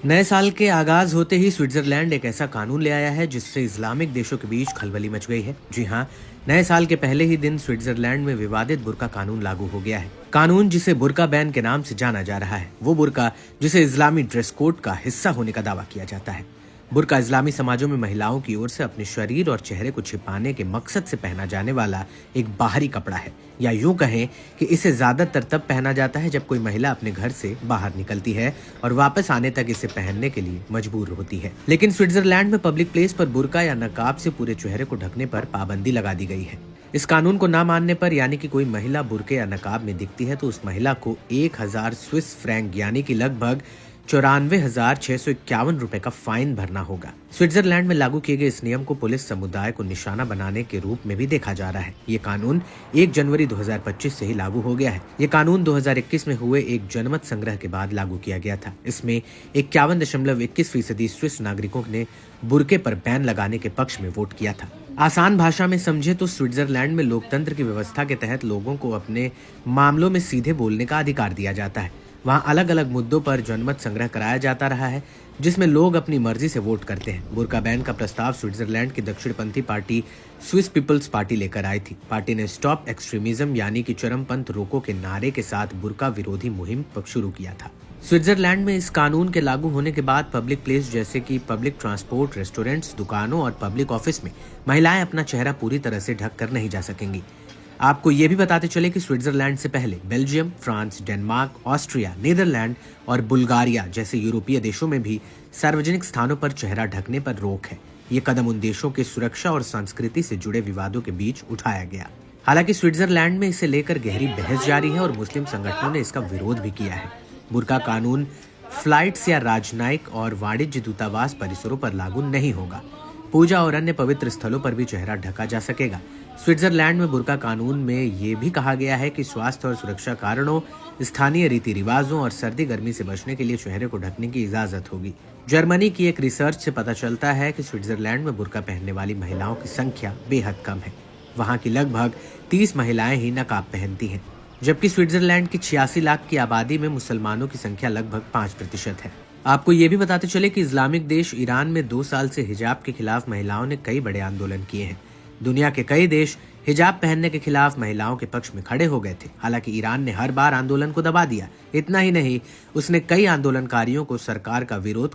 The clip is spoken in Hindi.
नए साल के आगाज होते ही स्विट्जरलैंड एक ऐसा कानून ले आया है जिससे इस्लामिक देशों के बीच खलबली मच गई है। जी हाँ, नए साल के पहले ही दिन स्विट्जरलैंड में विवादित बुर्का कानून लागू हो गया है। कानून जिसे बुर्का बैन के नाम से जाना जा रहा है, वो बुर्का जिसे इस्लामी ड्रेस कोड का हिस्सा होने का दावा किया जाता है। बुर्का इस्लामी समाजों में महिलाओं की ओर से अपने शरीर और चेहरे को छिपाने के मकसद से पहना जाने वाला एक बाहरी कपड़ा है, या यूं कहें कि इसे ज्यादातर तब पहना जाता है जब कोई महिला अपने घर से बाहर निकलती है और वापस आने तक इसे पहनने के लिए मजबूर होती है। लेकिन स्विट्जरलैंड में पब्लिक प्लेस पर बुर्का या नकाब से पूरे चेहरे को ढकने पर पाबंदी लगा दी गई है। इस कानून को न मानने पर, यानी कि कोई महिला बुर्के या नकाब में दिखती है, तो उस महिला को 1000 स्विस फ्रैंक यानी कि लगभग 94,651 रुपए का फाइन भरना होगा। स्विट्जरलैंड में लागू किए गए इस नियम को पुलिस समुदाय को निशाना बनाने के रूप में भी देखा जा रहा है। ये कानून 1 जनवरी 2025 से ही लागू हो गया है। ये कानून 2021 में हुए एक जनमत संग्रह के बाद लागू किया गया था। इसमें 51.21% स्विस नागरिकों ने बुर्के पर बैन लगाने के पक्ष में वोट किया था। आसान भाषा में समझे तो स्विट्जरलैंड में लोकतंत्र की व्यवस्था के तहत लोगों को अपने मामलों में सीधे बोलने का अधिकार दिया जाता है। वहाँ अलग अलग मुद्दों पर जनमत संग्रह कराया जाता रहा है, जिसमें लोग अपनी मर्जी से वोट करते हैं। बुर्का बैन का प्रस्ताव स्विट्जरलैंड की दक्षिणपंथी पार्टी स्विस पीपल्स पार्टी लेकर आई थी। पार्टी ने स्टॉप एक्सट्रीमिज्म यानी कि चरमपंथ रोको के नारे के साथ बुर्का विरोधी मुहिम शुरू किया था। स्विट्जरलैंड में इस कानून के लागू होने के बाद पब्लिक प्लेस जैसे कि पब्लिक ट्रांसपोर्ट, रेस्टोरेंट्स, दुकानों और पब्लिक ऑफिस में महिलाएं अपना चेहरा पूरी तरह से ढक कर नहीं जा सकेंगी। आपको ये भी बताते चले कि स्विट्जरलैंड से पहले Belgium, France, Denmark, Austria, Netherlands और बुल्गारिया जैसे यूरोपीय देशों में भी सार्वजनिक स्थानों पर चेहरा ढकने पर रोक है। ये कदम उन देशों के सुरक्षा और संस्कृति से जुड़े विवादों के बीच उठाया गया। हालांकि स्विट्जरलैंड में इसे लेकर गहरी बहस जारी है और मुस्लिम संगठनों ने इसका विरोध भी किया है। बुर्का कानून फ्लाइट्स या राजनयिक और वाणिज्य दूतावास परिसरों पर लागू नहीं होगा। पूजा और अन्य पवित्र स्थलों पर भी चेहरा ढका जा सकेगा। स्विट्जरलैंड में बुर्का कानून में ये भी कहा गया है कि स्वास्थ्य और सुरक्षा कारणों, स्थानीय रीति रिवाजों और सर्दी गर्मी से बचने के लिए चेहरे को ढकने की इजाजत होगी। जर्मनी की एक रिसर्च से पता चलता है कि स्विट्जरलैंड में बुर्का पहनने वाली महिलाओं की संख्या बेहद कम है। वहाँ की लगभग 30 महिलाएं ही नकाब पहनती हैं, जबकि स्विट्जरलैंड की 86 लाख की आबादी में मुसलमानों की संख्या लगभग 5% है। आपको ये भी बताते चले कि इस्लामिक देश ईरान में 2 साल से हिजाब के खिलाफ महिलाओं ने कई बड़े आंदोलन किए हैं। दुनिया के कई देश हिजाब पहनने के खिलाफ महिलाओं के पक्ष में खड़े हो गए थे। हालांकि ईरान ने हर बार आंदोलन को दबा दिया। इतना ही नहीं, उसने कई आंदोलनकारियों को सरकार का विरोध